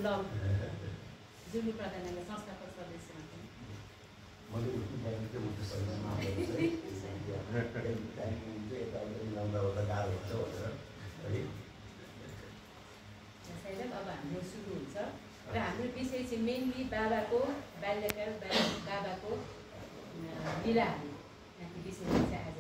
Love Zulu प्रधानले संस्थापक सदस्य मैले उठ्नु पर्ने त्यो उठ्नु सक्दैन यताउता मिलाउँदा ओर्दा गाह्रो हुन्छ भनेर है। अब हाम्रो सुरु हुन्छ र हाम्रो विषय चाहिँ मेनली बाबाको बाल्यकाल बाबाको लीलाहरू माथि विषयमा चाहिँ आज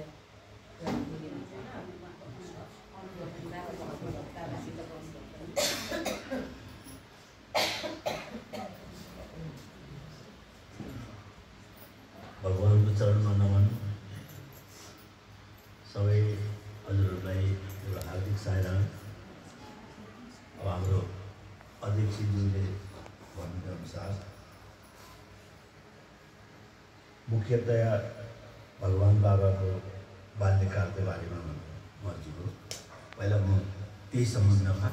भगवानको चरणमा नमन। सबै हजुरहरूलाई एउटा हार्दिक सायरान। अब हाम्रो अध्यक्षज्यूले भन्नु अनुसार मुख्यतया भगवान बाबाको बाल्यकालको बारेमा मर्जीको पहिला म त्यही सम्बन्धमा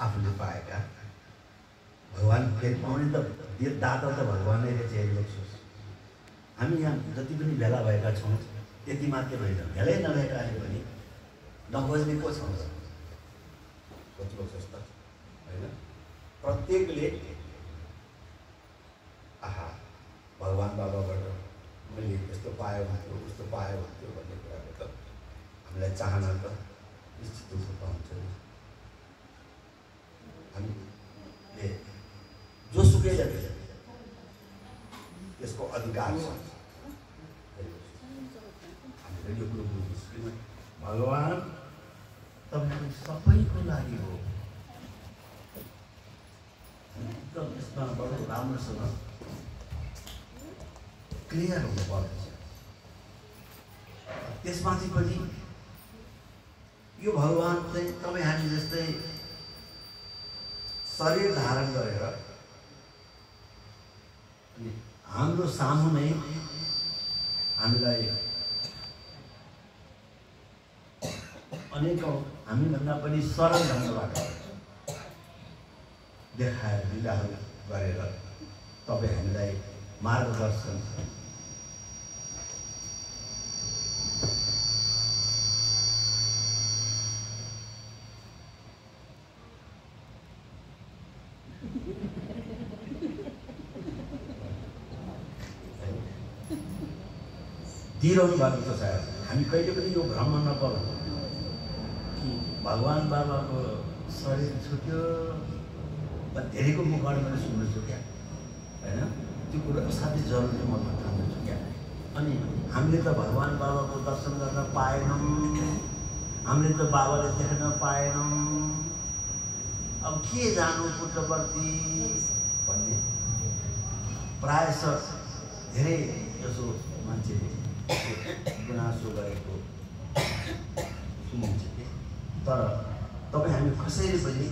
आफूले पाएका भगवान फेरि पाउने त दाता त भगवानै रहेछ। हेर्नुहोस् हामी यहाँ जति पनि भेला भएका छौँ त्यति मात्र होइन, भेलै नभएकाले पनि नखोज्ने को छ सोच्नुहोस् जस्तो होइन। प्रत्येकले आहा भगवान बाबाबाट मैले यस्तो पायो भन्थ्यो उस्तो पायो भन्थ्यो भन्ने कुराको त हामीलाई चाहना त निश्चित रूपमा हुन्छ। हामीले जोसुकैले त्यसको अधिकार छ। हामीले यो कुरो बुझ्नु भगवान तपाईँ सबैको लागि हो। एकदम यसमा बडो राम्रोसँग क्लियर हुनुपर्छ। त्यसमाथि पनि यो भगवान चाहिँ तपाईँ हामी जस्तै शरीर धारण गरेर हाम्रो सामु नै हामीलाई अनेकौँ हामीभन्दा पनि सरल ढङ्गबाट देखाएर लीलाहरू गरेर तपाईँ हामीलाई मार्गदर्शन दिइरहनु भएको छ। सायद हामी कहिले पनि यो भ्रममा नपरौँ कि भगवान बाबाको शरीर छुट्यो धेरैको मुखबाट मैले सुन्दैछु क्या होइन। त्यो कुरो असाध्यै जरुरी म ठान्दैछु क्या। अनि हामीले त भगवान बाबाको दर्शन गर्न पाएनौँ, हामीले त बाबाले देख्न पाएनौँ, अब के जानु पुत्रप्रति भन्ने प्रायः धेरै जसो मान्छेले गुनासो गरेको सुनिन्छ कि। तर तपाईँ हामी कसैले पनि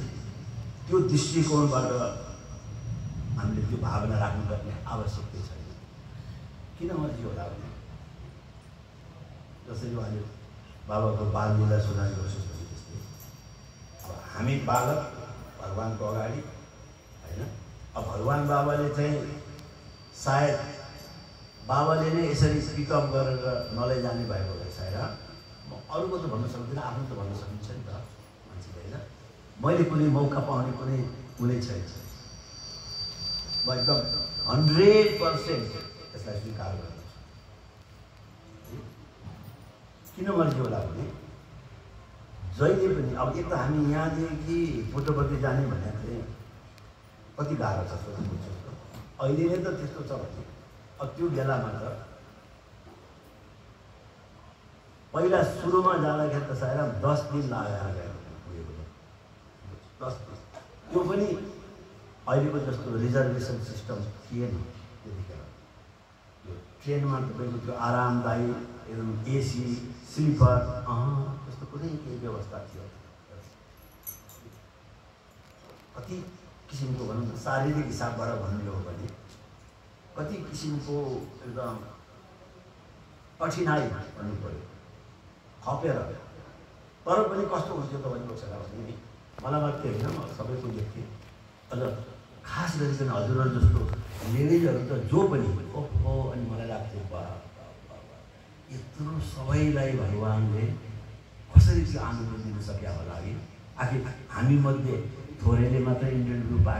त्यो दृष्टिकोणबाट हामीले त्यो भावना राख्नुपर्ने आवश्यकता छैन। किन मर्जी होला भने जसरी उहाँले बाबाको बाललीला सुनाइ गर्छु जस्तै अब हामी बालक भगवानको अगाडि होइन। अब भगवान बाबाले चाहिँ सायद बाबाले नै यसरी पिकअप गरेर नलैजाने भएको भए सायद म अरूको त भन्न सक्दिनँ, आफ्नो त भन्न सकिन्छ नि त मान्छेले होइन। मैले कुनै मौका पाउने कुनै छैन। म एकदम 100% यसलाई स्वीकार गर्छु। किन मर्जी होला भने जहिले पनि अब एक त हामी यहाँदेखि पुत्रपति जाने भनेको चाहिँ कति गाह्रो छ सोच्नु। अहिले नै त त्यस्तो छ भने अब त्यो बेलामा त पहिला सुरुमा जाँदाखेरि त सायद 10 दिन लागेर पुगेको 10 दिन। त्यो पनि अहिलेको जस्तो रिजर्भेसन सिस्टम थिएन त्यतिखेर। यो ट्रेनमा तपाईँको त्यो आरामदायी एकदम एसी स्लिपर त्यस्तो कुनै केही व्यवस्था थियो। कति किसिमको भनौँ न शारीरिक हिसाबबाट भन्नु हो भने कति किसिमको एकदम कठिनाइ भन्नु पऱ्यो खपेर। तर पनि कस्तो हुन्थ्यो तपाईँको छ भने मलाई मात्रै होइन म सबैको देख्थेँ। अझ खास गरिकन हजुरहरू जस्तो लेडिजहरू त जो पनि ओहो अनि मलाई लाग्थ्यो बा यत्रो सबैलाई भगवानले कसरी चाहिँ आनन्द दिन सक्या होला है। आखिर हामीमध्ये थोरैले मात्रै इन्टरभ्यू पाए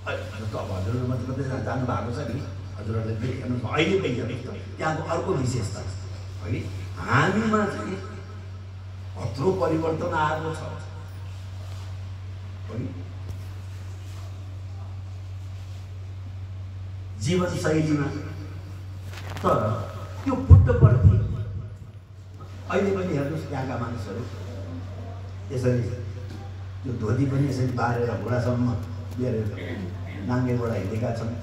जस्तो अब हजुरहरू मात्रै कतै जानु भएको छ नि, हजुरहरूले हेर्नु अहिले पनि त्यहाँको अर्को विशेषता है, हामीमा चाहिँ कत्रो परिवर्तन आएको छ है। जीवनशैलीमा तर त्यो पुट्टपर्ति अहिले पनि हेर्नुहोस् त्यहाँका मानिसहरू यसरी त्यो धोती पनि यसरी बारेर घुँडासम्म बेरेर नाङ्गेबाट हिँडेका छन्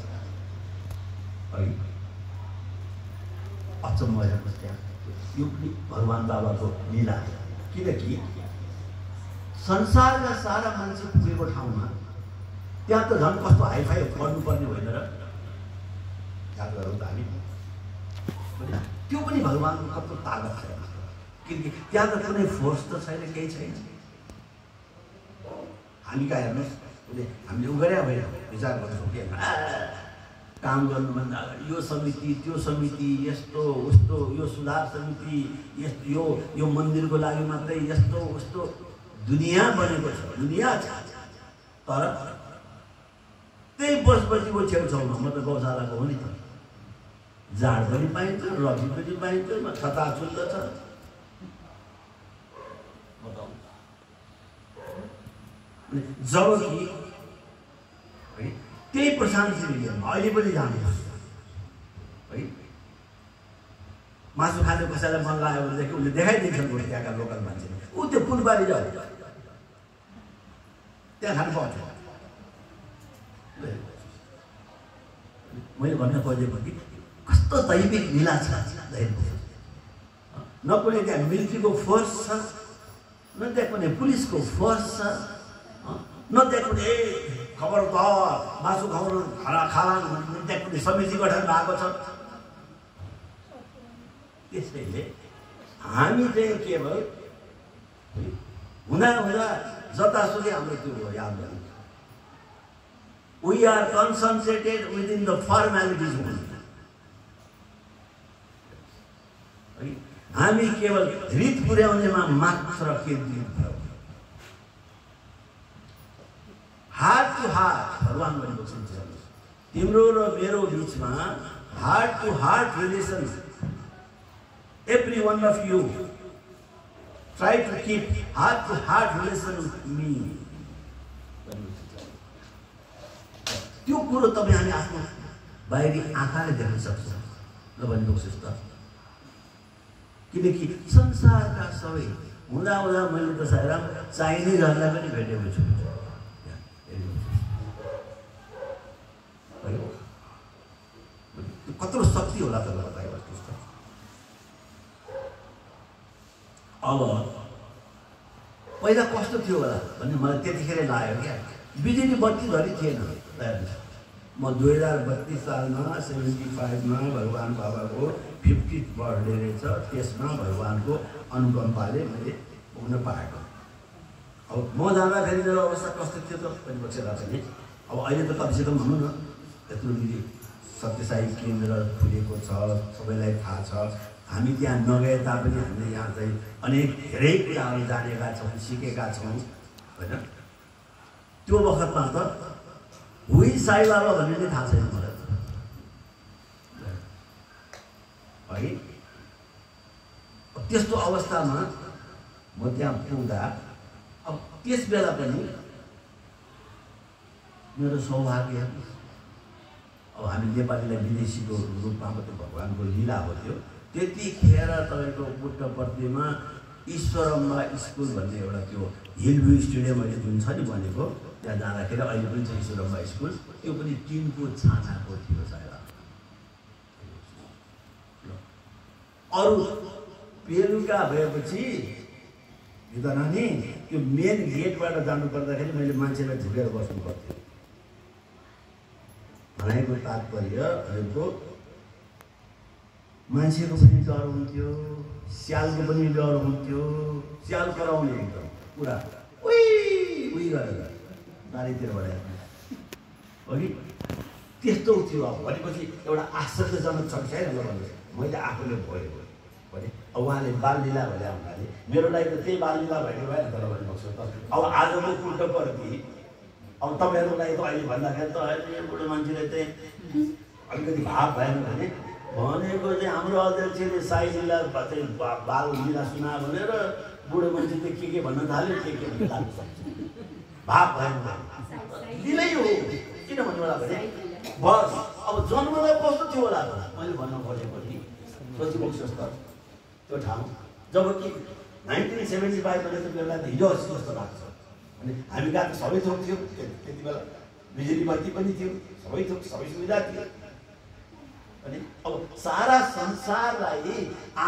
है। अचम्म हेर्नुहोस् त्यहाँ यो पनि भगवान् बाबाको लीला हो। किनकि संसारका सारा मान्छे पुगेको ठाउँमा त्यहाँ त झन् कस्तो हाइफाई गर्नुपर्ने होइन र, याद गरौँ त हामी, त्यो पनि भगवान्को कस्तो तागत छ। किनकि त्यहाँ त कुनै फोर्स त छैन, केही छैन। हामी कहाँ हेर्नुहोस् हामीले उ गरे होइन विचार गर्छौँ कि काम गर्नुभन्दा अगाडि यो समिति त्यो समिति यस्तो उस्तो, यो सुधार समिति यस्तो, यो मन्दिरको लागि मात्रै यस्तो उस्तो दुनियाँ बनेको छ, दुनियाँ छ। तर त्यही बसपछिको छेउछाउमा म त गौशालाको हो नि त, जाँड पनि पाइन्छ, रफी पनि पाइन्छ, छताछुल्ल छ। जब कि है त्यही प्रशान्त सिंहमा अहिले पनि जानुहोस् है, मासु खाने कसैलाई मन लाग्यो भनेदेखि उसले देखाइदिन्छन् त्यहाँका लोकल मान्छेले, ऊ त्यो फुलबारी जाऊ त्यहाँ खानु पाउँछ। मैले भन्न खोजेको कि कस्तो दैविक लीला छ, न कुनै त्यहाँ मिलिट्रीको फोर्स छ, न त्यहाँ कुनै पुलिसको फोर्स छ, न त्यहाँ कुनै खबरदार मासु खुवाउनु खालान भन्ने त्यहाँ कुनै समिति गठन भएको छ। त्यसैले हामी चाहिँ केवल हुँदा हुँदा जतासुकै हाम्रो त्यो याद गर्नु, we are concentrated within the formalities only. हामी केवल रीत पुर्याउनेमा मात्र केन्द्रित भयौँ। हार्ट टु हार्ट भगवान भनेको सुन्छ, तिम्रो र मेरो बिचमा heart to heart relation, every one of you try to keep heart to heart relation with me. त्यो कुरो तपाईँ हामी आफ्नो बाहिरी आँखाले देख्न सक्छौँ ल भनेको सुस्त। किनकि संसारका सबै हुँदा हुँदा मैले त सायद चाइनिजहरूलाई पनि भेटेको छु। कत्रो शक्ति होला त बताइबस्। अब पहिला कस्तो थियो होला भन्ने मलाई त्यतिखेर लाग्यो क्या, बिजुली बत्ती धरि थिएन। म 2032 सालमा 75मा भगवान् बाबाको 50th बर्थडे रहेछ, त्यसमा भगवान्को अनुकम्पाले मैले पुग्न पाएको। अब म जाँदाखेरि मेरो अवस्था कस्तो थियो त परिपक्षलाई पनि, अब अहिले त कमसेकम भनौँ न यत्रो सत्यसाई केन्द्र खुलेको छ, सबैलाई थाहा छ। हामी त्यहाँ नगए तापनि हामीले यहाँ चाहिँ अनेक धेरै कुराहरू जानेका छौँ, सिकेका छौँ होइन। त्यो वखतमा त हुई साई बाबा भन्ने नै थाहा छैन मलाई है। त्यस्तो अवस्थामा म त्यहाँ पुग्दा अब त्यस बेला पनि मेरो सौभाग्य, अब हामी नेपालीलाई विदेशीको रूपमा मात्रै भगवान्को लीला हो त्यो। त्यतिखेर तपाईँको पुट्टपर्तीमा ईश्वरम्बा स्कुल भन्ने एउटा त्यो हिलभ्यू स्टेडियम अहिले जुन छ नि बनेको, त्यहाँ जाँदाखेरि अहिले पनि छ ईश्वरम्बा स्कुल, त्यो पनि टिनको छानाको थियो सायद। अरू बेलुका भएपछि नानी त्यो मेन गेटबाट जानु पर्दाखेरि मैले मान्छेलाई झुकेर बस्नु पर्थ्यो। भनाइको तात्पर्य हजुरको मान्छेको पनि डर हुन्थ्यो, स्यालको पनि डर हुन्थ्यो। स्याल कराउने एकदम पुरा उही गरेर बारीतिरबाट अघि त्यस्तो थियो। अब भनेपछि एउटा आश्चर्यजनक छ कि छैन भन्नुहोस्। मैले आफूले भयो भने अब उहाँले बाललीला भने हुनाले मेरो लागि त त्यही बाललीला भएको भएन तर भन्नुहोस् त। अब आजको पुट्टपर्ती अब तपाईँहरूलाई त अहिले भन्दाखेरि त अहिले यो बुढो मान्छेले चाहिँ अलिकति भाव भएन भने भनेको चाहिँ हाम्रो अध्यक्षले साई लीला चाहिँ बाल लीला सुना भनेर बुढो मान्छे चाहिँ के भन्न थाल्यो के लाग्न सक्छ भाव भएन लीलै हो किन भन्नु होला भने बस अब जन्मलाई कस्तो थियो होला मैले भन्न खोजेको नि सोचिबक्नुहोस् त त्यो ठाउँ जबकि 1975 भने त बेला हिजो अस्ति जस्तो लाग्छ अनि हामी कहाँ त सबै थोक थियो त्यति बेला बिजुली बत्ती पनि थियो सबै थोक सबै सुविधा थियो अनि अब सारा संसारलाई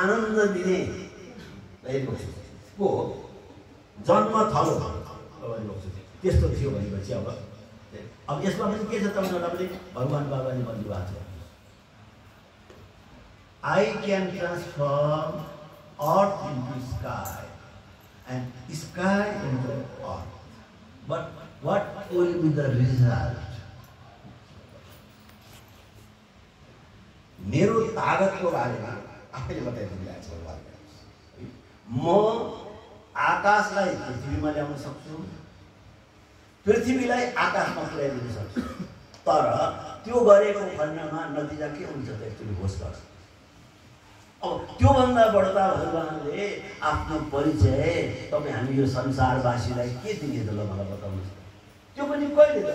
आनन्द दिने को जन्म थलो त्यस्तो थियो भनेपछि अब यसमा पनि के छ तपाईँहरूलाई पनि भगवान् बाबाले भन्नुभएको छ I can transform earth into sky and sky into earth. But what will be the result? मेरो ताकतको बारेमा आफैले बताइदिनुभएको छ भगवान्ले। म आकाशलाई पृथ्वीमा ल्याउन सक्छु, पृथ्वीलाई आकाशमा पुर्याइदिन सक्छु। तर त्यो गरेको खण्डमा नतिजा के हुन्छ त एक्चुअली होस् गर्छ। अब त्योभन्दा बढ्ता भगवान्ले आफ्नो परिचय तपाईँ हामी यो संसारवासीलाई के दिने त ल मलाई बताउनुहोस्। त्यो पनि कहिले त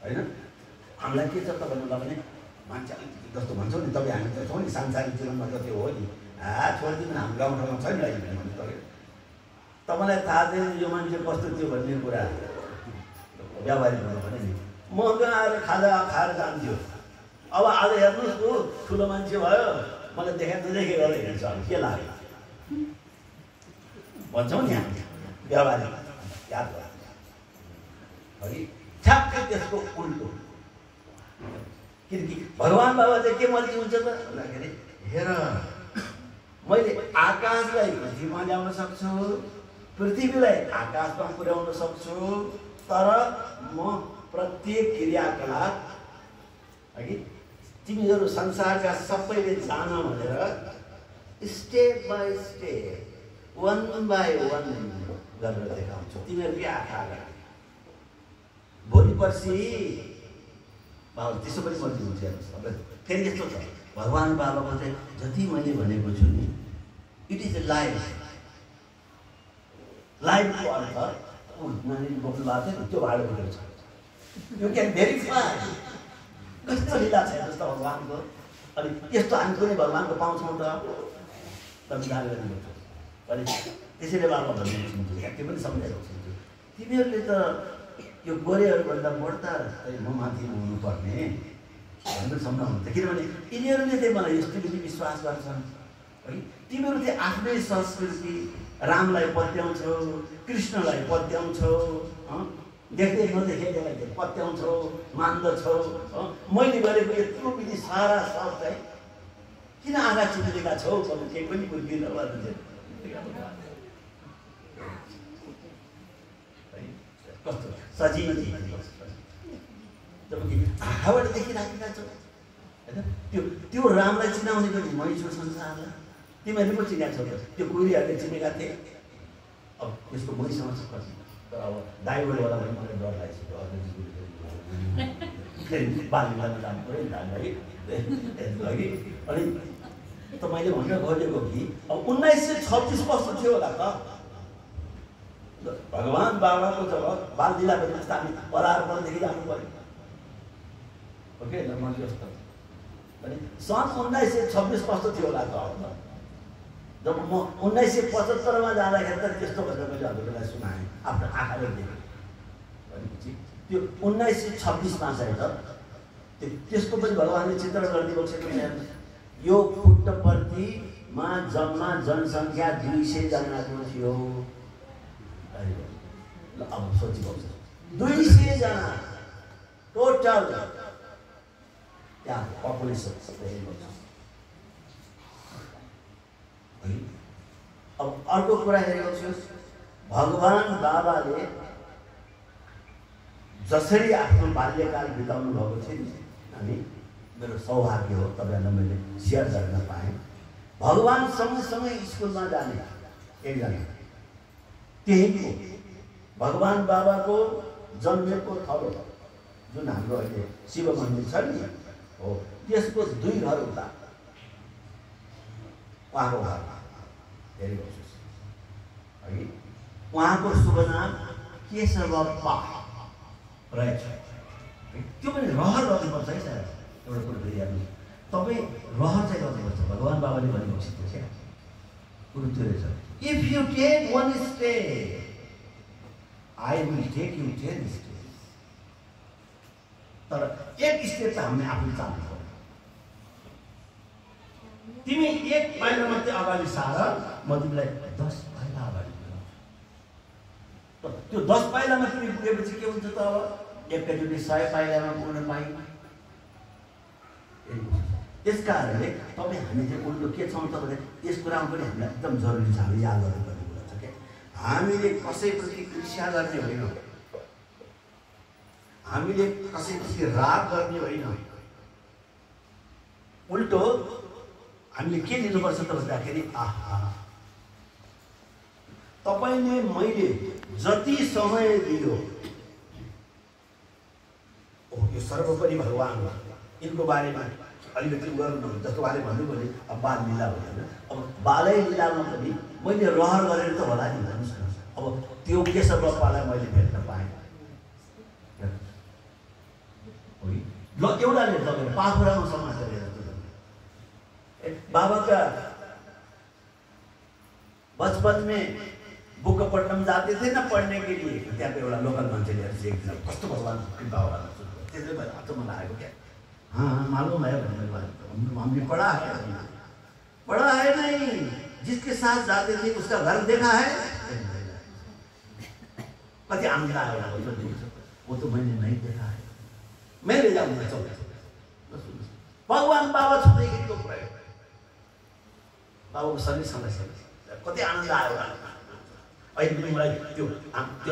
होइन हामीलाई के छ त भन्नुलाई भने मान्छे अलिकति जस्तो भन्छौँ नि तपाईँ हामी त छौँ नि सांसारिक जीवनमा त त्यो हो नि छोडिदिनु हाम्रो गाउँठाउँमा छैन भने तपाईँलाई थाहा छैन यो मान्छे कस्तो थियो भन्ने कुरा व्यावहारिक भन्नु भने नि म कहाँ आएर खाजा खाएर जान्थ्यो। अब आज हेर्नुहोस् हो ठुलो मान्छे भयो मलाई नदेखे गरेर हिँड्छ के लाग्यो भन्छौँ नि हामी व्यावहारिक याद भयो है ठ्याक्कै त्यसको उल्टो। किनकि भगवान् बाबा चाहिँ के मर्जी हुन्छ त भन्दाखेरि हेर मैले आकाशलाई पृथ्वीमा ल्याउन सक्छु, पृथ्वीलाई आकाशमा पुर्याउन सक्छु, तर म प्रत्येक क्रियाकलाप है तिमीहरू संसारका सबैले जान भनेर step by step one by one गरेर देखाउँछु तिमीहरूकै आँखा अगाडि। भोलि पर्सि बाबा त्यसो पनि मर्जी हुन्छ हेर्नुहोस्। फेरि यस्तो छ भगवान् बाबाको चाहिँ जति मैले भनेको छु नि इट इज ए लाइफ। लाइफको अर्थ नानीले बोक्नु भएको थियो त्यो भाडो बोकेको छ। यु क्यान भेरिफाई कस्तो लीला छ जस्तो भगवान्को। अनि यस्तो हामी पनि भगवान्को पाउँछौँ त तपाईँ जान गर्नुपर्छ। अनि त्यसैले बाबा भन्ने सुन्छु त्यो पनि सम्झाएको सुन्छु तिमीहरूले त यो गोरेहरूभन्दा बढ्ता म माथि हुनुपर्ने भनेर सम्झाउनुहुन्छ। किनभने यिनीहरूले चाहिँ मलाई यस्तो पनि विश्वास गर्छन् है तिमीहरू चाहिँ आफ्नै संस्कृति रामलाई पत्याउँछौ, कृष्णलाई पत्याउँछौ, देख्दै नदेखेकोलाई चाहिँ पत्याउँछौ मान्दछौ। मैले गरेको यत्रो विधि सारा सब चाहिँ किन आँखा चिनेका छौ भने केही पनि बुझ्दिनँ कस्तो सजिलो जबकि आँखाबाट देखिराखेका छौ होइन। त्यो रामलाई चिनाउने पनि मै छु संसारलाई। तिमीहरूले पो चिनेका छौ त्यो कुरीहरूले चिनेका थिए। अब यसको मैसँग छ कति तर अब ड्राइभरवाला पनि मलाई डर लागेको फेरि बालीमा जानु पऱ्यो नि है। अनि त मैले भन्न खोजेको कि अब 1926 कस्तो थियो होला त भगवान् बाबाको जब बाल लीला पनि जस्तो हामी परार्पणदेखि जानु पऱ्यो ओके मन जस्तो। अनि सन् 1926 कस्तो थियो होला त अब जब म 1975 मा जाँदाखेरि त त्यस्तो भनेर मैले हजुरलाई सुनाएँ आफ्नो आँखाले देखेँ भनेपछि त्यो 1926 मा चाहिँ त त्यसको पनि भगवान्ले चित्रण गरिदिएको छ। यो पुट्टपर्तीमा जम्मा जनसङ्ख्या 200 जनाको थियो। अब सोचिनुहोस् 200 जना टोटल त्यहाँ पपुलेसन अब अर्को कुरा हेरेको छु भगवान् बाबाले जसरी आफ्नो बाल्यकाल बिताउनु भएको थियो नि हामी मेरो सौभाग्य हो तपाईँहरूलाई मैले सेयर गर्न पाएँ। भगवान् सँगसँगै स्कुलमा जाने एकजना त्यही भगवान् बाबाको जन्मेको थलो जुन हाम्रो अहिले शिव मन्दिर छ नि हो त्यसको 2 घर उता उहाँको घरमा धेरै बस्छ है। उहाँको शुभ नाम केशवप्पा रहेछ। त्यो पनि रहर गर्नुपर्छ है सर। एउटा कुरो फेरि हेर्नु तपाईँ रहर चाहिँ गर्नुपर्छ। भगवान् बाबाले भनेको छ क्या कुरो त्यो रहेछ। If you take 1 step I will take you 10 step. तर 1 स्टेप चाहिँ हामीले आफूले चाल्नु पर्यो। तिमी 1 पाइला मात्रै अगाडि सार म तिमीलाई 10 पाइला अगाडि पुर्याउँछु। त्यो 10 पाइलामा तिमी पुगेपछि के हुन्छ त अब एकैचोटि 100 पाइलामा पुग्न पाइन्न। त्यस कारणले तपाईँ हामी चाहिँ उल्टो के छौँ त भने यस कुरामा पनि हामीलाई एकदम जरुरी छ। हामीले याद गर्नुपर्ने कुरा छ क्या हामीले कसैप्रति ईर्ष्या गर्ने होइन, हामीले कसैप्रति राग गर्ने होइन। उल्टो हामीले के लिनुपर्छ त भन्दाखेरि आहा तपाईले मैले जति समय दियो यो सर्वोपरि भगवान् हो। यिनको बारेमा अलिकति गर्नु जस्तो बारे भन्नु भने अब बाल लीला हो हैन। अब बालै लीलामा पनि मैले रहर गरेर त होला नि भन्नुस् न। अब त्यो केशवप्पालाई मैले भेट्न पाएँ ल एउटाले लगेर पाखुरामा समातेर बाबा का बचपन में बुकपट्टनम जाते थे ना पढ़ने के लिए। त्यहाँ पे एउटा लोकल मान्छेले एकदिन कस्तो भगवान कृपा होला त्यसले मलाई अचम्म लागेको क्या। हाँ मालूम है हमने पढ़ा है नहीं। जिसके साथ जाते थे उसका घर देखा है। कति आनंद आयो वो तो मैंने नहीं देखा है। मैं ले जाऊंगा भगवान बाबा छुट्टै गीतको कुरा हो। बाबुको शरीरसँग कति आनन्द आयो। अहिले पनि मलाई त्यो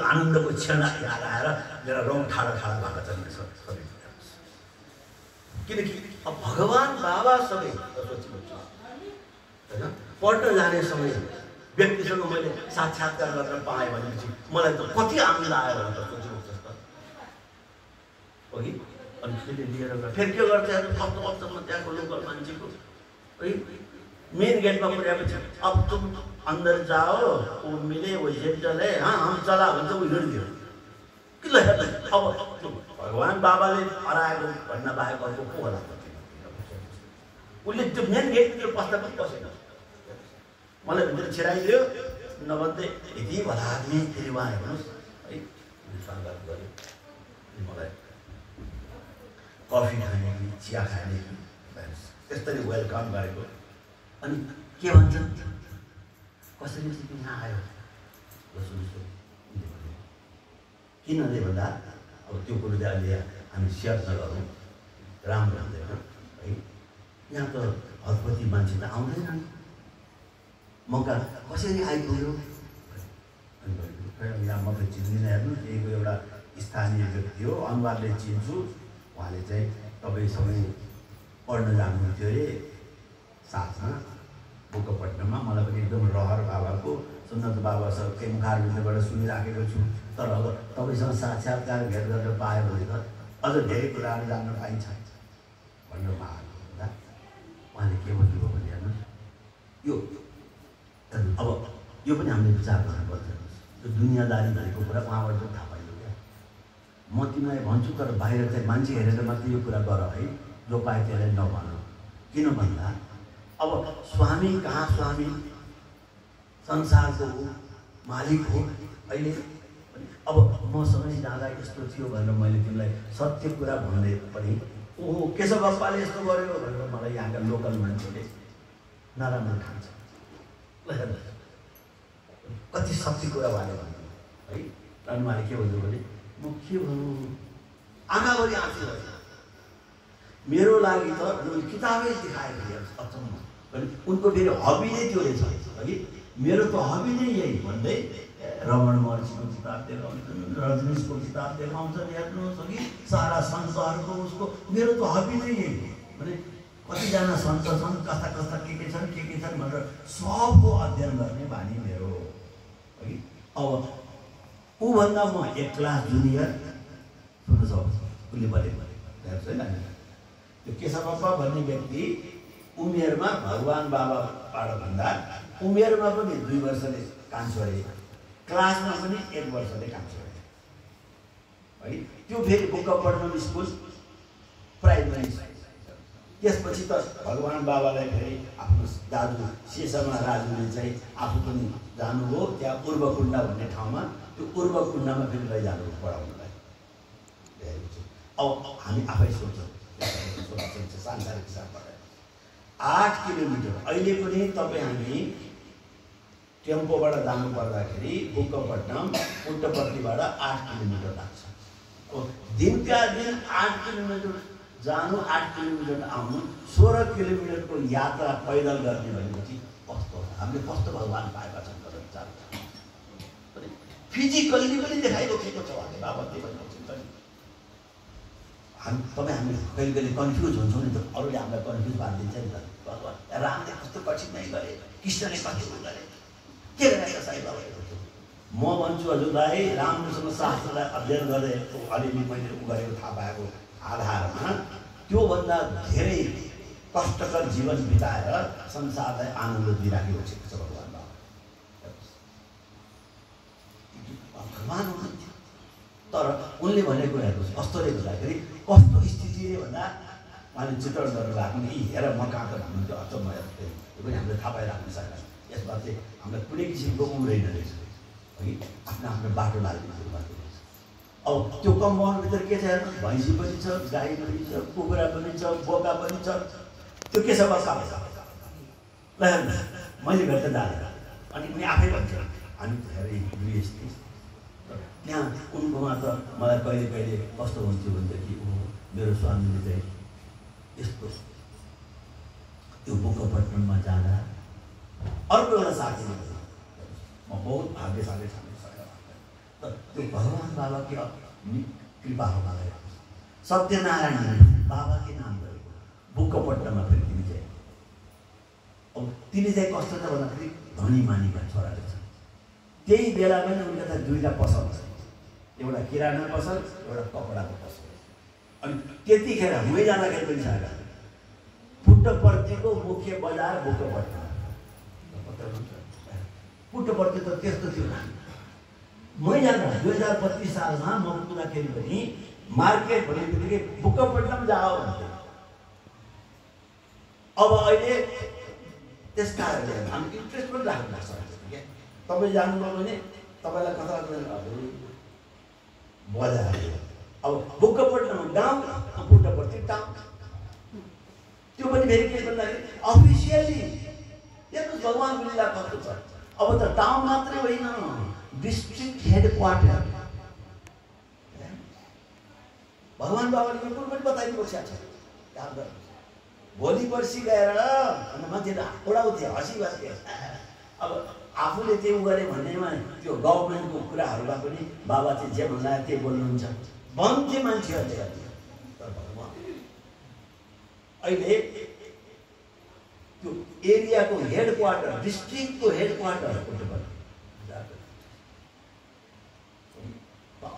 आनन्दको क्षण याद आएर मेरा रौँ ठाडा ठाडा भएको छ शरीर। किनकि अब भगवान् बाबा सँगै होइन पढ्न जाने समय व्यक्तिसँग मैले साक्षात्कार गर्न पाएँ भनेपछि मलाई त कति आनन्द आयो भनेर सोच्नुहोस् त हो कि। अनि फेरि लिएर फेरि के गर्छ अचम्म त्यहाँको लोकल मान्छेको है मेन गेट में पुर्याएपछि अब तुम अंदर जाओ वो मिले वो जेंटल है हाँ हम चला भन्छ उ हिँड्दियो कि ल अब भगवान् बाबाले हराएको भन्न बाहेक अर्को को होला उसले त्यो मेन गेटतिर पस्दा पनि पसेन। मलाई भित्र छिराइदियो नभन्दै यति भला आदमी फेरि उहाँ हेर्नुहोस् है स्वागत गर्यो। मलाई कफी खाने कि चिया खाने कि त्यसरी वेलकम गरेको। अनि के भन्छन् कसरी चाहिँ यहाँ आयो किनले भन्दा अब त्यो कुरो चाहिँ अहिले हामी सेयर नगरौँ राम्रो हुँदैन है। यहाँ त हतपति मान्छे त आउँदैन मौका कसरी आइपुग्यो। यहाँ म त चिन्दिनँ हेर्नु यहीँको एउटा स्थानीय व्यक्ति हो अनुहारले चिन्छु। उहाँले चाहिँ तपाईँसँगै पढ्न जानुहुन्थ्यो अरे साथमा बुकपट्टनमा। मलाई पनि एकदम रहर बाबाको सुन्नत बाबा सबकै मुखारभित्रबाट सुनिराखेको छु। तर अब तपाईँसँग साक्षात्कार भेट गर्न पायो भने त अझ धेरै कुराहरू जान्न पाइन्छ भनेर उहाँहरू हुँदा उहाँले के भन्नुभयो भने हेर्नुहोस् यो अब यो पनि हामीले विचार गर्नुपर्छ। यो दुनियाँदारी भनेको कुरा उहाँबाट चाहिँ थाहा पाइयो क्या। म तिमीलाई भन्छु तर बाहिर चाहिँ मान्छे हेरेर मात्रै यो कुरा गर है। जो पाए त्यसलाई नभन। किन भन्दा अब स्वामी कहाँ स्वामी संसारको मालिक हो। अहिले अब मसँगै जाँदा यस्तो थियो भनेर मैले तिमीलाई सत्य कुरा भन्दै पनि ओहो केशवप्पाले यस्तो गर्यो भनेर मलाई यहाँका लोकल मान्छेले नराम्रो ठान्छ। कति सत्य कुरा उहाँले भन्नु है। अनि उहाँले के भन्नु भने म के भनौँ आँखाभरि आँसु भयो। मेरो लागि त किताबै देखाएको अचम्म। उनको फेरि हबी नै त्यो रहेछ है। मेरो त हबी नै यही भन्दै रमण महर्षिको किताब देखाउँछन् रजनीशको किताब देखाउँछन् हेर्नुहोस् कि सारा सन्तहरूको उसको। मेरो त हबी नै यही भने कतिजना सन्त छन् कस्ता कस्ता के छन् भनेर सबको अध्ययन गर्ने बानी मेरो है। अब ऊभन्दा म 1 क्लास जुनियर सुन्न सक्छ उसले भनेको छैन। त्यो केशवप्पा भन्ने व्यक्ति उमेरमा भगवान बाबाबाट भन्दा उमेरमा पनि 2 वर्षले काम छोडे, क्लासमा पनि 1 वर्षले काम छोडे है। त्यो फेरि बुकपट्टनम स्कुल प्राइमेरी। त्यसपछि त भगवान बाबालाई फेरि आफ्नो दाजु शेषमा राजुले चाहिँ आफू पनि जानुभयो त्यहाँ पूर्वकुण्ड भन्ने ठाउँमा। त्यो पूर्वकुण्डमा फेरि लैजानु पढाउनुलाई। अब हामी आफै सोच्छौँ सांसारिक हिसाबबाट 8 किलोमिटर अहिले पनि तपाईँ हामी टेम्पोबाट जानु पर्दाखेरि बुकपट्टनम पुट्टपर्तीबाट 8 किलोमिटर लाग्छ। दिनका दिन 8 किलोमिटर जानु 8 किलोमिटर आउनु 16 किलोमिटरको यात्रा पैदल गर्ने भनेपछि कस्तो हामीले कस्तो भगवान पाएका छन् फिजिकल्ली पनि देखाइरहेको छ उहाँले बाबाले भनेको छ। तपाईँ हामी कहिले कहिले कन्फ्युज हुन्छौँ नि त, अरूले हामीलाई कन्फ्युज पारिदिन्छ नि त। भगवान रामले कस्तो कठिनाइ गरे, कृष्णले कति गरे, के गरेर साई बाबाले। म भन्छु हजुरलाई राम्रोसँग शास्त्रलाई अध्ययन गरेर अलिअलि मैले गरेको थाहा पाएको आधारमा त्योभन्दा धेरै कष्टकर जीवन बिताएर संसारलाई आनन्द दिइराखेको छ भगवान बाबा। भगवान हुनुहुन्थ्यो तर उनले भनेको हेर्नुहोस् कस्तोले गर्दाखेरि कस्तो स्थितिले भन्दा उहाँले चित्रण गरेर राख्नु यी हेर म कहाँ त भन्नुहुन्थ्यो अचम्म हेर्दै त्यो पनि हामीले थाहा पाइराख्नु सक्छ। यसमा चाहिँ हामीलाई कुनै किसिमको उम्रेन रहेछ है, आफ्नो आफ्नो बाटो लाग्ने सुरु भएको रहेछ। अब त्यो कम्पाउन्डभित्र के छ हेर्नु, भैँसी पनि छ, गाई पनि छ, कुखुरा पनि छ, बोका पनि छ। त्यो के छ बस ल हेर्नुहोस् मैले भेट्न जाँदैन अनि उनी आफै भन्छ हामी धेरै गृहस्थी। त्यहाँ उनकोमा त मलाई कहिले कहिले कस्तो हुन्थ्यो भनेदेखि मेरो स्वामीले चाहिँ यस्तो त्यो बुकपट्टनमा जाँदा अर्को एउटा साथीले म बहुत भाग्यशाली ठान्छु तर त्यो भगवान बाबा के कृपा हो मलाई। सत्यनारायण बाबा के नाम गरेको बुकपट्टनमा फेरि तिमी चाहिँ अब तिमी चाहिँ कस्तो छ भन्दाखेरि धनी मानीका छोरा रहेछ। त्यही बेला पनि उनका त 2टा पसल छ, एउटा किराना पसल एउटा कपडाको पसल। अनि त्यतिखेर हुँदै जाँदाखेरि पनि सागा पुट्टपर्तीको मुख्य बजार बुकपट्टनम। पुट्टपर्ती त त्यस्तो थियो मै जाँदा 2032 सालमा म पुग्दाखेरि पनि मार्केट भन्ने बित्तिकै बुकपट्टनम जाओ भन्थ्यो। अब अहिले त्यस कारणले हामी इन्ट्रेस्ट पनि राख्नु लाग्छ क्या। तपाईँ जानुभयो भने तपाईँलाई कता बजार अब बुकपट्टनम गाउँ पुट्टपर्ती टाउन। त्यो पनि फेरि के भन्दाखेरि अफिसियली हेर्नुहोस् भगवानको लीला कस्तो छ। अब त टाउन मात्रै होइन डिस्ट्रिक्ट हेडक्वार्टर भगवान बाबाले कुन पनि बताइदिएको छ। काम गर्नु भोलि पर्सि गएर मान्छेले उडाउँथे हँसी बस्थे। अब आफूले त्यो गरे भन्नेमा त्यो गभर्मेन्टको कुराहरूमा पनि बाबा चाहिँ जे भन्दा त्यही बोल्नुहुन्छ भन्थे मान्छेहरूले। तर भगवान अहिले त्यो एरियाको हेडक्वार्टर डिस्ट्रिक्टको हेडक्वार्टर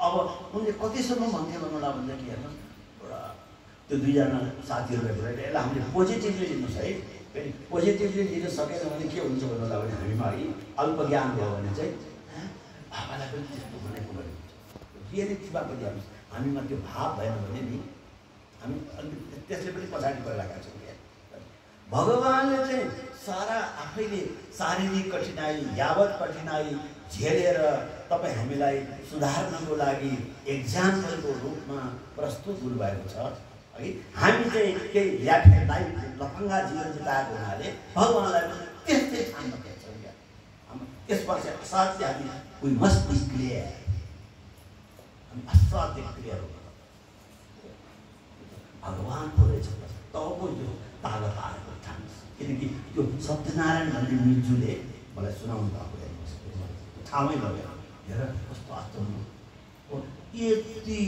अब उनले कतिसम्म भन्थे भन्नुला भन्दाखेरि हेर्नुहोस् एउटा त्यो 2जना साथीहरूलाई कुरा यसलाई हामीले पोजिटिभली लिनुहोस् है। फेरि पोजिटिभली लिन सकेन भने के हुन्छ भन्नुला भने हामीमा है अल्प ज्ञान भयो भने चाहिँ बाबालाई पनि त्यस्तो भनेको भने फेरि कृपा गरिहाल्नुहोस्। हामीमा त्यो भाव भएन भने नि हामी त्यसले पनि पछाडि परिरहेका छौँ। भगवानले चाहिँ सारा आफैले शारीरिक कठिनाइ यावत कठिनाइ झेलेर तपाईँ हामीलाई सुधार्नको लागि एक्जाम्पलको रूपमा प्रस्तुत हुनुभएको छ है। हामी चाहिँ केही लफङ्गा जीवन बिताएको हुनाले भगवानलाई पनि त्यस्तै ठान्न पर्छौँ क्या। त्यसपछि असाध्य हामी वी मस्ट बी क्लियर, हामी असाध्य क्लियर हो भगवानको रहेछ तबको त्यो तागत आएको ठान्छ। किनकि त्यो सत्यनारायण भन्ने मिजुले मलाई सुनाउनु भएको ठाउँमै लगेर हेर कस्तो अचम्म यति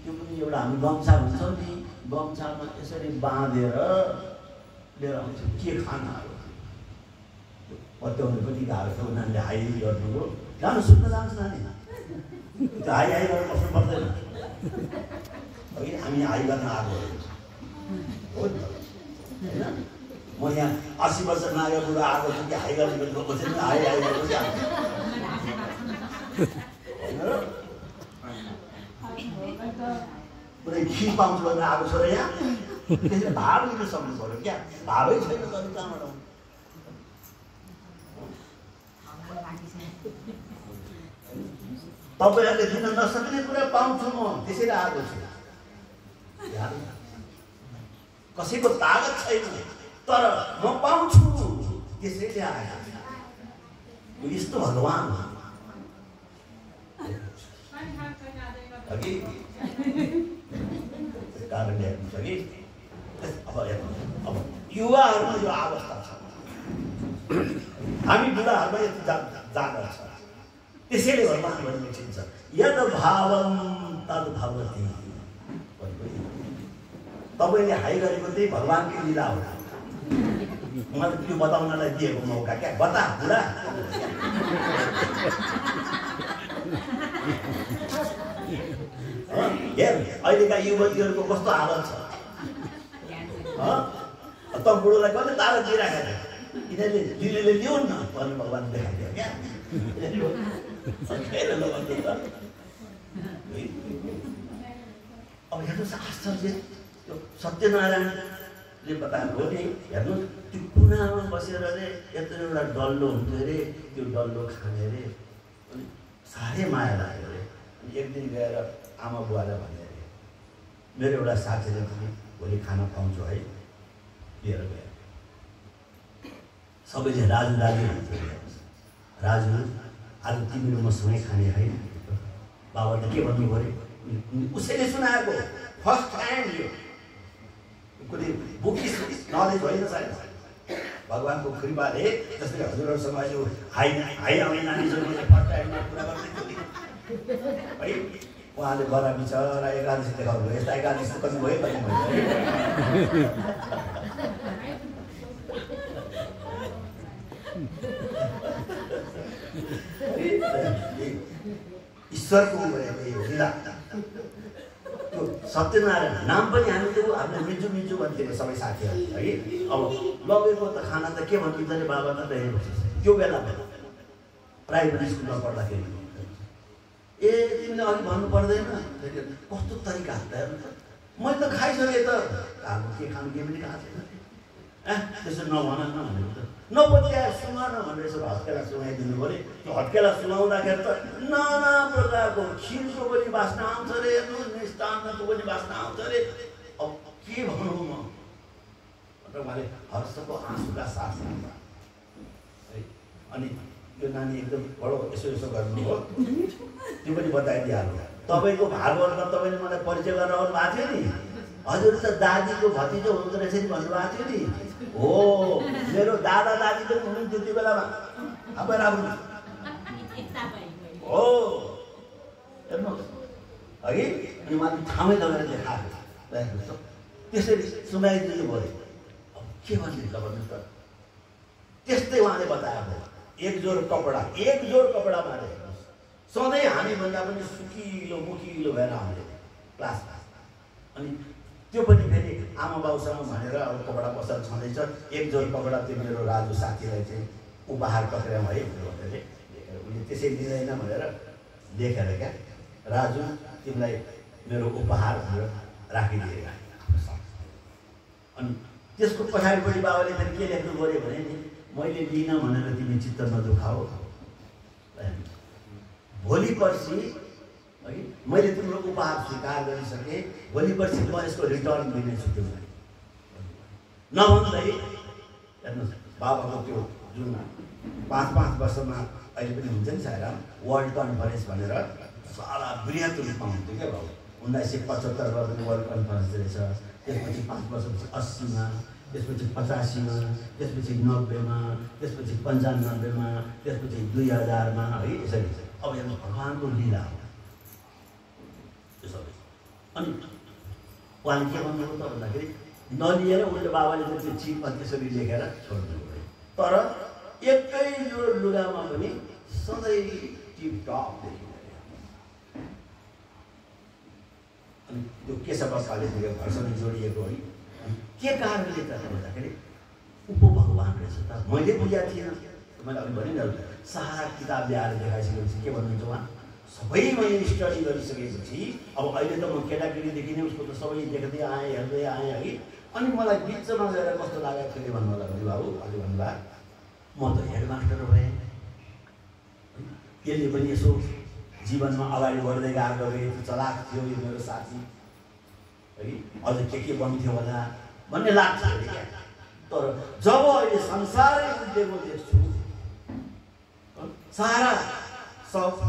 त्यो पनि एउटा हामी गम्छा भन्छौँ नि गम्छामा यसरी बाँधेर लिएर आउँछौँ के खानाहरू पत्याउनु पनि गाह्रो छ। उनीहरूले हाई गर्नु हो जानु सुत्न जान्छ नानी त्यो हाई हाई गरेर बस्नु पर्दैन अघि हामी हाई गर्न आएको हो नि होइन म यहाँ 80 वर्ष नागा बुढा आएको छु कि हाई गर्ने गएको छैन हाई गरेको चाहिँ पुरै खिर पाउँछु भनेर आएको छ र यहाँ त्यसले भाव लिन सक्नु पऱ्यो क्या भावै छैन त कहाँबाट तपाईँहरूले दिन नसक्ने कुरा पाउँछु म त्यसैले आएको छु कसैको तागत छैन तर म पाउँछु त्यसैले आयो यस्तो भगवान अघि कारणले हेर्नुहुन्छ कि अब युवाहरूमा यो अवस्था छ हामी बुढाहरूमा यति जाँदछ त्यसैले भगवान भने लेखिन्छ यद भावम तद भवति तपाईँले हाई गरेको त्यही भगवानकै लीला हो मलाई त्यो बताउनलाई दिएको मौका क्या बता बुढा हेर अहिलेका युवतीहरूको कस्तो हालत छ त बुढोलाई कति तारा दिइराखेको यिनीहरूले दिदीले ल्याउन् न भन्ने भगवान देखाइदियो क्या अब हेर्नुहोस् आश्चर्य त्यो सत्यनारायणले बताएको हो नि हेर्नुहोस् त्यो कुनामा बसेर अरे यत्रो एउटा डल्लो हुन्थ्यो अरे त्यो डल्लो खाने अरे अनि साह्रै माया लाग्यो अरे अनि एक दिन गएर आमा बुवाले भने अरे मेरो एउटा साथीले पनि भोलि खाना पाउँछु है लिएर गयो सबैले राजु दाजु भन्छ राजु आज तिमीले मसँगै खाने होइन बाबाले के भन्नु पऱ्यो उसैले सुनाएको फर्स्ट टाइम यो कुनै बुकिस नलेज होइन छैन भगवानको कृपाले जसले हजुरहरूसँग यो हाई आउने नानीहरूसँग फर्स्ट टाइममा कुरा गर्दैछु है उहाँले बरा बिचरा एकादशी देखाउनु भयो यस्ता एकादशी कति भयो कति भयो ईश्वरको लीला त्यो सत्यनारायण नाम पनि हामीले हामीले मिजु मिजु भन्थ्यौँ सबै साथीहरू है अब लगेको त खाना त के भन्थ्यो अरे बाबा त त्यो बेलामा प्राइमेरी स्कुलमा पढ्दाखेरि ए तिमीले अघि भन्नु पर्दैन कस्तो तरिका मैले त खाइसकेँ त घरको के खानु के पनि खाएको छैन त्यसो नभन न भनेको त नपत्या सुँगान भनेर यसो हत्केला सुँगाइदिनु पऱ्यो त्यो हत्केला सुँगाउँदाखेरि त नाना प्रकारको खिरको पनि बास्ना आउँछ अरे मिष्टान्नको पनि बास्ना आउँछ अरे अब के भनौँ म भनेर उहाँले हर्षको आँसुका साथ है अनि यो नानी एकदम बडो यसो यसो गर्नुभयो त्यो पनि बताइदिइहाल्नु तपाईँको भागवतमा तपाईँले मलाई परिचय गरेर आउनु भएको थियो नि हजुर त दादीको भतिजो हुँदो रहेछ नि भन्नुभएको थियो नि हो मेरो दादा दादी पनि हुनुहुन्थ्यो त्यो बेलामा अब राम्रो हो हेर्नुहोस् है अनि उहाँले ठाउँमै लगेर देखाएको त्यसरी सुनाइदिनु पऱ्यो अब के भन्ने ल भन्नु त त्यस्तै उहाँले बताएको एक जोर कपडा मारे सधैँ हामीभन्दा पनि सुकिलो मुखिलो भएर आउने क्लासमा अनि त्यो पनि फेरि आमा बाउसँग भनेर अब कपडा पसल छँदैछ एक जोर कपडा त्यो मेरो राजु साथीलाई चाहिँ उपहार पक्राउँ है भनेर उसले त्यसै दिँदैन भनेर लेखेर क्या राजु तिमीलाई मेरो उपहार भनेर राखिदिएर अनि त्यसको पछाडिपट्टि बाबाले फेरि के लेख्नु पऱ्यो भने नि मैले लिन भनेर तिमी चित्त नदुखाओ भोलि पर्सि है मैले तिम्रो उपहार स्वीकार गरिसकेँ भोलि पर्सि म यसको रिटर्न दिनेछु तिमीलाई नभन्दै हेर्नुहोस् बाबाको त्यो जुन 5 वर्षमा अहिले पनि हुन्छ नि सायद वर्ल्ड कन्फरेन्स भनेर सारा बृहत रूपमा हुन्थ्यो क्या बाबु 1975मा पनि वर्ल्ड कन्फरेन्स रहेछ त्यसपछि 5 वर्षपछि 80मा त्यसपछि 85मा त्यसपछि 90मा त्यसपछि 95मा त्यसपछि 2000मा है यसरी अब हेर्नु भगवानको लीला हो यो सबै अनि उहाँले के भन्नुभयो त भन्दाखेरि नलिएर उनले बाबाले त्यो चिपमा त्यसरी लेखेर छोड्नु पऱ्यो तर एकै जो लुगामा पनि सधैँ टिप टप अनि त्यो केशव कालीले घरसँग जोडिएको है के कारणले त भन्दाखेरि उपभगवान रहेछ त मैले बुझेको थिएन मैले अघि भने नि सारा किताब ल्याएर देखाइसकेपछि के भन्नुहुन्छ उहाँ सबै मैले स्टडी गरिसकेपछि अब अहिले त म केटाकेटीदेखि नै उसको त सबै देख्दै आएँ हेर्दै आएँ है अनि मलाई बिचमा गएर कस्तो लाग्यो फेरि भन्नु होला भने बाबु अलि भन्नुभयो म त हेडमास्टर भएँ यसले पनि यसो जीवनमा अगाडि बढ्दै गएको भए चलाक थियो यो मेरो साथी है अझ के बन्थ्यो होला भन्ने लाग्छ तर जब अहिले संसारै बुझेको देख्छु सारा सब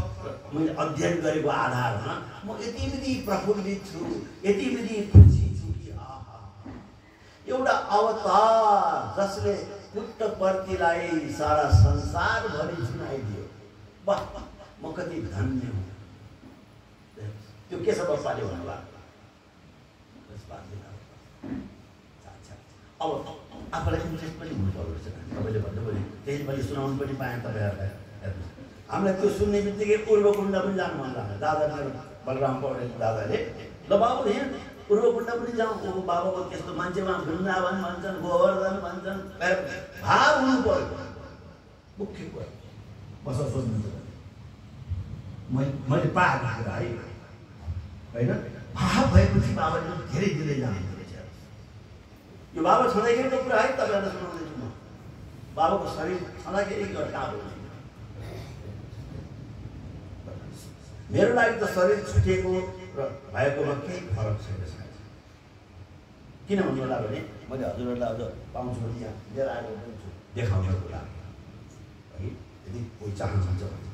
मैले अध्ययन गरेको आधारमा म यति विधि प्रफुल्लित छु यति विधि खुसी छु कि आहा एउटा अवतार जसले पुट्टपर्तीलाई सारा संसारभरि सुनाइदियो वाह म कति धन्य हुँ त्यो के छ बप्पाले भन्नुभएको अब आफूलाई इन्ट्रेस्ट पनि हुनुपर्दो रहेछ तपाईँले भन्नुभयो त्यही मैले सुनाउनु पनि पाएँ तपाईँहरूलाई हामीलाई त्यो सुन्ने बित्तिकै पूर्वकुण्ड पनि जानु मन लाग्यो दादाले बलराम पौडेल दादाले ल बाबु यहाँ पूर्वकुण्ड पनि जाउँ ओ बाबाको त्यस्तो मान्छेमा वृन्दावन भन्छन् गोवर्धन भन्छन् भाव हुनु पर्यो मुख्य कुरा बस सोध्नुहुन्छ मैले पाएको कुरा है होइन भाव भएपछि बाबाले धेरै दिँदै जानु यो बाबा छँदैखेरिको कुरा है तपाईँहरूलाई सुनाउँदैछु म बाबाको शरीर छँदाखेरि घटना हो मेरो लागि त शरीर छुटेको र भएकोमा केही फरक छैन किन भन्नु होला भने मैले हजुरहरूलाई अझ पाउँछु भने यहाँ लिएर आएको पनि छु देखाउनको लागि है यदि कोही चाहनुहुन्छ भने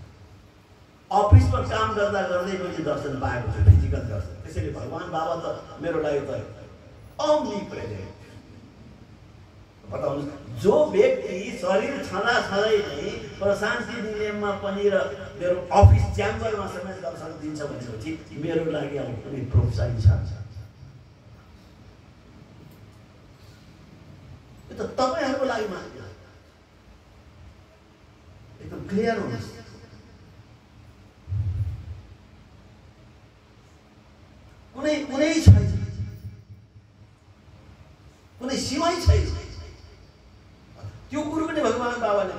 अफिसमा काम गर्दा गर्दै मैले दर्शन पाएको छु फिजिकल दर्शन त्यसैले भगवान् बाबा त मेरो लागि त अम्निप्रेजेन्ट बताउनुहोस् जो व्यक्ति शरीर छँदा छँदै नै प्रशान्ति नियममा पनि र मेरो अफिस च्याम्बरमा समेत दर्शन दिन्छ भनेपछि मेरो लागि अब कुनै प्रोत्साहन छ यो त तपाईँहरूको लागि मात्र एकदम क्लियर हुनुहोस् कुनै छैन कुनै सीमै छैन त्यो कुरो पनि भगवान् बाबाले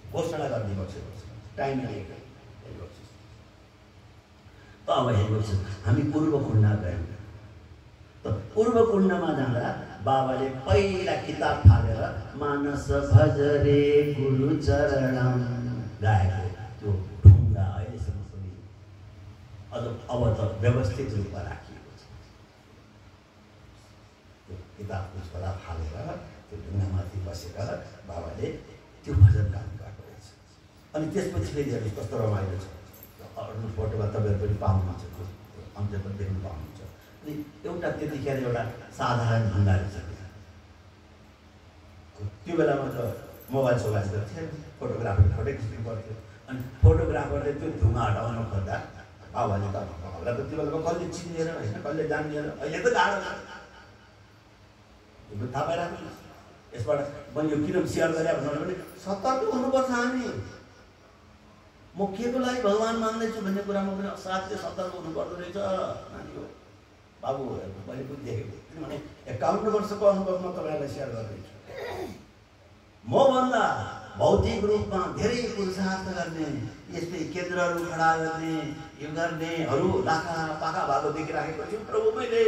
घोषणा गरिदिएको छ टाइम आएको त अब हेर्नुहोस् हामी पूर्वकुण्ड गयौँ त पूर्वकुण्डमा जाँदा बाबाले पहिला किताब फालेर मानस भज रे गुरु चरणम गाएको त्यो ढुङ्गा अहिलेसम्म पनि अझ अब त व्यवस्थित रूपमा राखिएको छ त्यो किताबको छोरा फालेर त्यो ढुङ्गामाथि बसेर बाबाले त्यो भजन गाउनु भएको रहेछ अनि त्यसपछि फेरि हेर्नुहोस् कस्तो रमाइलो छ अरू फोटोमा तपाईँहरू पनि पाउनुहुन्छ अन्त्य पनि देख्नु पाउनुहुन्छ अनि एउटा त्यतिखेर एउटा साधारण ढुङ्गा रहेछ त्यो बेलामा त मोबाइल सोबाइल त थिएन फोटोग्राफर फोटो खिच्नु पर्थ्यो अनि फोटोग्राफरले त्यो ढुङ्गा हटाउनु खोज्दा बाबाले त होला त त्यो बेलामा कसले चिनेर होइन कसले जानिएर अहिले त गाह्रो छ थाहा पाइरहेको यसबाट मैले यो किन सेयर गरेँ भन्नु भने सतर्क हुनुपर्छ हामी म के को लागि भगवान् मान्दैछु भन्ने कुरामा पनि असाध्य सतर्क हुनुपर्दो रहेछ नानी हो बाबु मैले पनि देखेको किनभने 51 वर्षको अनुभवमा तपाईँहरूलाई सेयर गर्दैछु मभन्दा भौतिक रूपमा धेरै पुरुषार्थ गर्ने यस्तै केन्द्रहरू खडा गर्ने यो गर्नेहरू लाखा पाखा भएको देखिराखेको छु प्रभु मैले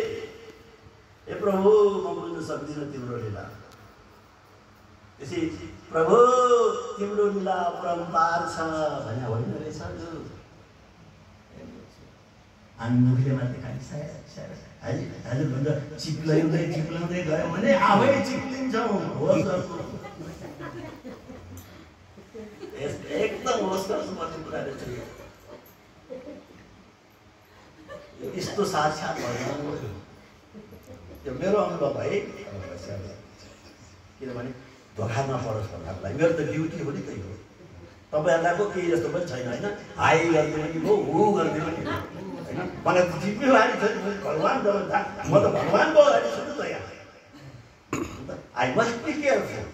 ए प्रभु म बुझ्न सक्दिनँ तिम्रो लीला त्यसै प्रभु तिम्रो लीला परम्पार छ भने होइन रहेछ हामी मुखले मात्रै खान्छ हजुर भन्दा चिप्लाउँदै गयो भने आफै चिप्लिन्छौँ एकदम होस् गर्नुपर्ने कुरा रहेछ यस्तो साक्षात् भयो त्यो मेरो अनुभव है किनभने धोका नपरोस् भन्नको लागि मेरो त ड्युटी हो नि त्यही हो तपाईँहरूलाई पो केही जस्तो पनि छैन होइन हाई गर्ने पनि हो हु गर्ने पनि होइन मलाई त जिम्मेवारी छ नि भगवान् म त भगवान्को अगाडि छु नि त यहाँ आई मस्ट बी केयरफुल